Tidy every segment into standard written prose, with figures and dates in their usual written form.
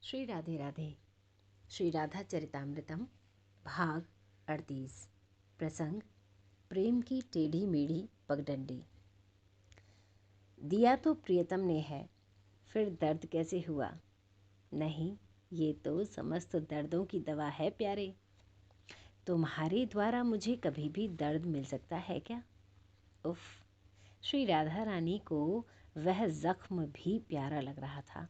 श्री राधे राधे। श्री राधा चरितामृतम भाग 38। प्रसंग प्रेम की टेढ़ी मेढ़ी पगडंडी। दिया तो प्रियतम ने है, फिर दर्द कैसे हुआ? नहीं, ये तो समस्त दर्दों की दवा है प्यारे। तुम्हारे द्वारा मुझे कभी भी दर्द मिल सकता है क्या? उफ! श्री राधा रानी को वह जख्म भी प्यारा लग रहा था,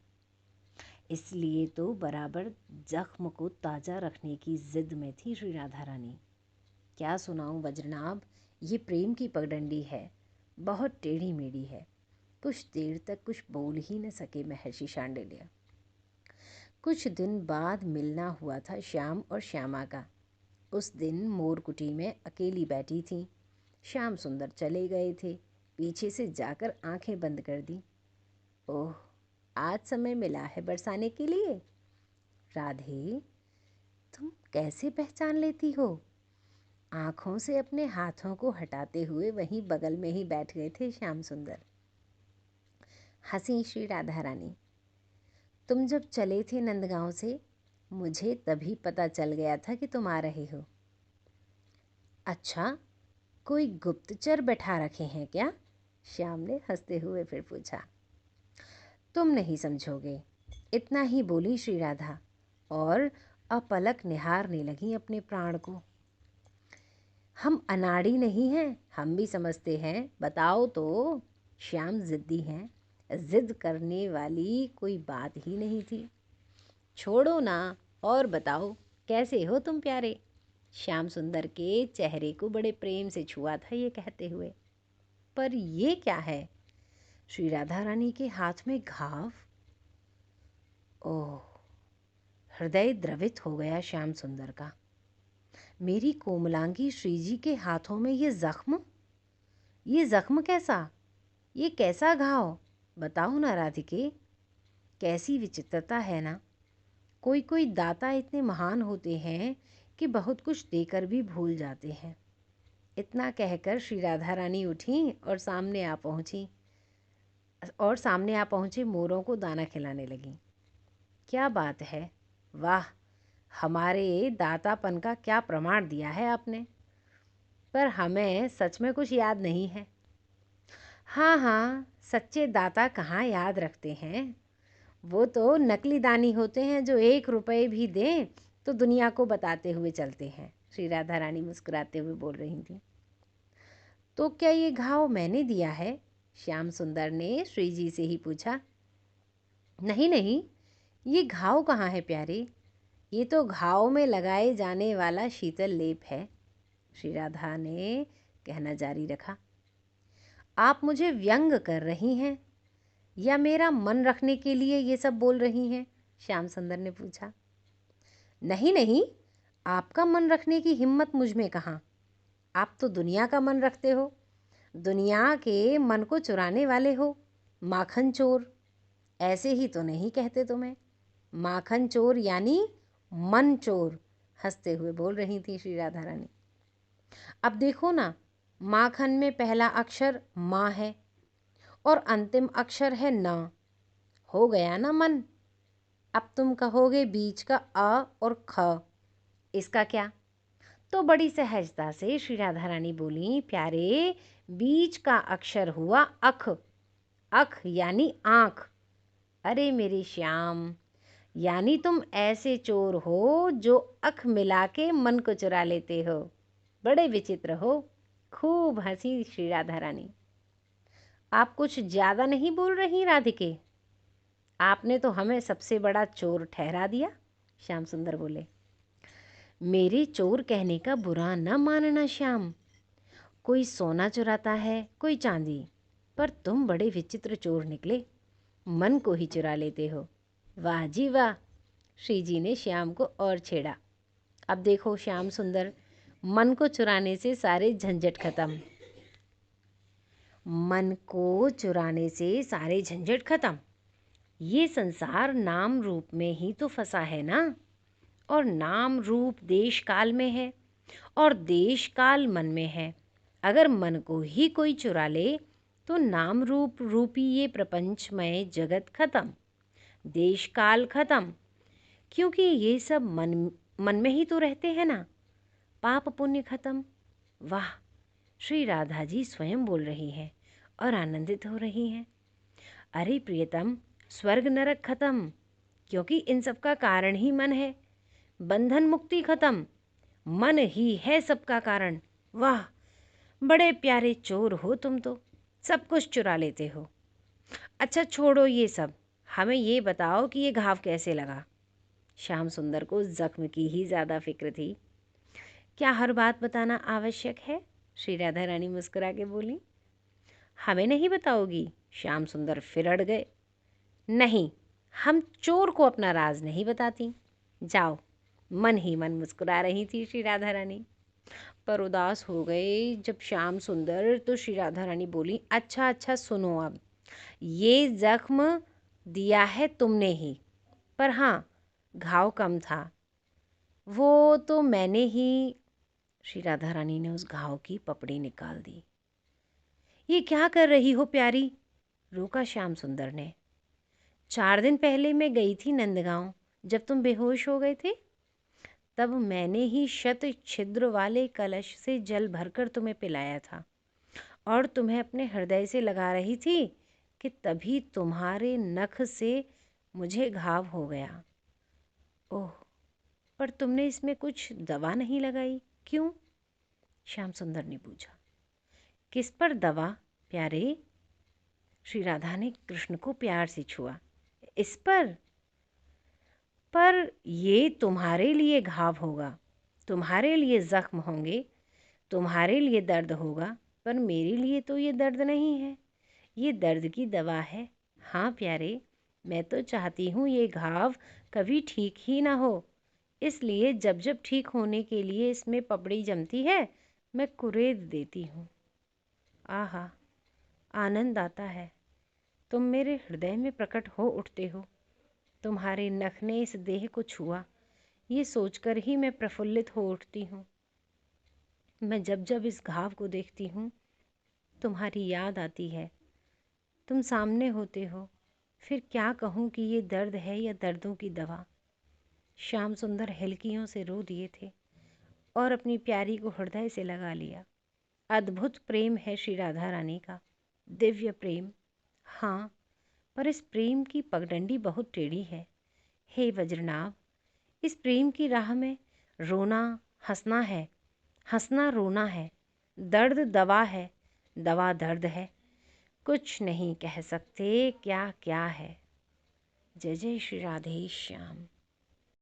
इसलिए तो बराबर जख्म को ताज़ा रखने की जिद में थी श्री राधा रानी। क्या सुनाऊं वज्रनाभ, ये प्रेम की पगडंडी है, बहुत टेढ़ी मेढ़ी है। कुछ देर तक कुछ बोल ही न सके महर्षि शांडिल्य। कुछ दिन बाद मिलना हुआ था श्याम और श्यामा का। उस दिन मोरकुटी में अकेली बैठी थी। श्याम सुंदर चले गए थे, पीछे से जाकर आंखें बंद कर दी। ओह, आज समय मिला है बरसाने के लिए। राधे, तुम कैसे पहचान लेती हो? आंखों से अपने हाथों को हटाते हुए वहीं बगल में ही बैठ गए थे श्याम सुंदर। हंसी श्री राधा रानी। तुम जब चले थे नंदगांव से, मुझे तभी पता चल गया था कि तुम आ रहे हो। अच्छा, कोई गुप्तचर बैठा रखे हैं क्या? श्याम ने हंसते हुए फिर पूछा। तुम नहीं समझोगे, इतना ही बोली श्री राधा और अपलक निहारने लगी अपने प्राण को। हम अनाड़ी नहीं हैं, हम भी समझते हैं, बताओ तो। श्याम जिद्दी हैं, जिद करने वाली कोई बात ही नहीं थी। छोड़ो ना और बताओ, कैसे हो तुम प्यारे? श्याम सुंदर के चेहरे को बड़े प्रेम से छुआ था ये कहते हुए। पर ये क्या है? श्री राधा रानी के हाथ में घाव। ओह! हृदय द्रवित हो गया श्याम सुंदर का। मेरी कोमलांगी श्रीजी के हाथों में ये जख्म कैसा? ये कैसा घाव? बताओ ना राधिके। कैसी विचित्रता है ना। कोई कोई दाता इतने महान होते हैं कि बहुत कुछ देकर भी भूल जाते हैं। इतना कहकर श्री राधा रानी उठी और सामने आ पहुँचे मोरों को दाना खिलाने लगी। क्या बात है, वाह! हमारे दातापन का क्या प्रमाण दिया है आपने। पर हमें सच में कुछ याद नहीं है। हाँ हाँ, सच्चे दाता कहाँ याद रखते हैं। वो तो नकली दानी होते हैं जो 1 रुपये भी दें तो दुनिया को बताते हुए चलते हैं। श्री राधा रानी मुस्कुराते हुए बोल रही थी। तो क्या ये घाव मैंने दिया है? श्याम सुंदर ने श्री जी से ही पूछा। नहीं नहीं, ये घाव कहाँ है प्यारे, ये तो घाव में लगाए जाने वाला शीतल लेप है। श्री राधा ने कहना जारी रखा। आप मुझे व्यंग कर रही हैं या मेरा मन रखने के लिए ये सब बोल रही हैं? श्याम सुंदर ने पूछा। नहीं नहीं, आपका मन रखने की हिम्मत मुझ में कहाँ। आप तो दुनिया का मन रखते हो, दुनिया के मन को चुराने वाले हो। माखन चोर। ऐसे ही तो नहीं कहते तुम्हें। माखन चोर यानी मन चोर, हंसते हुए बोल रही थी श्री राधा रानी। अब देखो ना, माखन में पहला अक्षर माँ है और अंतिम अक्षर है न। हो गया ना मन। अब तुम कहोगे बीच का अ और ख, इसका क्या? तो बड़ी सहजता से श्री राधा रानी बोली, प्यारे, बीच का अक्षर हुआ अख। अख यानी आँख। अरे मेरे श्याम, यानी तुम ऐसे चोर हो जो अख मिला के मन को चुरा लेते हो। बड़े विचित्र हो। खूब हंसी श्री राधा रानी। आप कुछ ज़्यादा नहीं बोल रही राधिके? आपने तो हमें सबसे बड़ा चोर ठहरा दिया। श्याम सुंदर बोले। मेरे चोर कहने का बुरा न मानना श्याम। कोई सोना चुराता है, कोई चांदी, पर तुम बड़े विचित्र चोर निकले, मन को ही चुरा लेते हो। वाह जी वाह! श्री जी ने श्याम को और छेड़ा। अब देखो श्याम सुंदर, मन को चुराने से सारे झंझट खत्म। मन को चुराने से सारे झंझट खत्म। ये संसार नाम रूप में ही तो फंसा है ना, और नाम रूप देश काल में है और देश काल मन में है। अगर मन को ही कोई चुरा ले तो नाम रूपी ये प्रपंचमय जगत खत्म, देश काल खत्म, क्योंकि ये सब मन मन में ही तो रहते हैं ना। पाप पुण्य खत्म। वाह, श्री राधा जी स्वयं बोल रही हैं और आनंदित हो रही हैं। अरे प्रियतम, स्वर्ग नरक खत्म, क्योंकि इन सब का कारण ही मन है। बंधन मुक्ति खत्म, मन ही है सबका कारण। वाह, बड़े प्यारे चोर हो तुम तो, सब कुछ चुरा लेते हो। अच्छा छोड़ो ये सब, हमें ये बताओ कि ये घाव कैसे लगा। श्याम सुंदर को जख्म की ही ज़्यादा फिक्र थी। क्या हर बात बताना आवश्यक है? श्री राधा रानी मुस्कुरा के बोली। हमें नहीं बताओगी? श्याम सुंदर फिर अड़ गए। नहीं, हम चोर को अपना राज नहीं बताती। जाओ। मन ही मन मुस्कुरा रही थी श्री राधा रानी, पर उदास हो गए जब श्याम सुंदर। तो श्री राधा रानी बोली, अच्छा अच्छा सुनो, अब ये जख्म दिया है तुमने ही, पर हाँ, घाव कम था, वो तो मैंने ही। श्री राधा रानी ने उस घाव की पपड़ी निकाल दी। ये क्या कर रही हो प्यारी? रोका श्याम सुंदर ने। 4 दिन पहले मैं गई थी नंदगांव, जब तुम बेहोश हो गए थे। तब मैंने ही शत छिद्र वाले कलश से जल भरकर तुम्हें पिलाया था और तुम्हें अपने हृदय से लगा रही थी कि तभी तुम्हारे नख से मुझे घाव हो गया। ओह, पर तुमने इसमें कुछ दवा नहीं लगाई, क्यों? श्याम सुंदर ने पूछा। किस पर दवा प्यारे? श्री राधा ने कृष्ण को प्यार से छुआ। इस पर ये तुम्हारे लिए घाव होगा, तुम्हारे लिए जख्म होंगे, तुम्हारे लिए दर्द होगा, पर मेरे लिए तो ये दर्द नहीं है, ये दर्द की दवा है। हाँ प्यारे, मैं तो चाहती हूँ ये घाव कभी ठीक ही ना हो, इसलिए जब जब ठीक होने के लिए इसमें पपड़ी जमती है, मैं कुरेद देती हूँ। आहा, आनंद आता है, तुम मेरे हृदय में प्रकट हो उठते हो। तुम्हारे नख ने इस देह को छुआ, ये सोचकर ही मैं प्रफुल्लित हो उठती हूँ। मैं जब जब इस घाव को देखती हूँ, तुम्हारी याद आती है। तुम सामने होते हो, फिर क्या कहूँ कि ये दर्द है या दर्दों की दवा। श्याम सुंदर हिलकियों से रो दिए थे और अपनी प्यारी को हृदय से लगा लिया। अद्भुत प्रेम है श्री राधा रानी का, दिव्य प्रेम। हाँ, पर इस प्रेम की पगडंडी बहुत टेढ़ी है। हे वज्रनाभ, इस प्रेम की राह में रोना हंसना है, हंसना रोना है, दर्द दवा है, दवा दर्द है। कुछ नहीं कह सकते क्या क्या है। जय जय श्री राधे श्याम।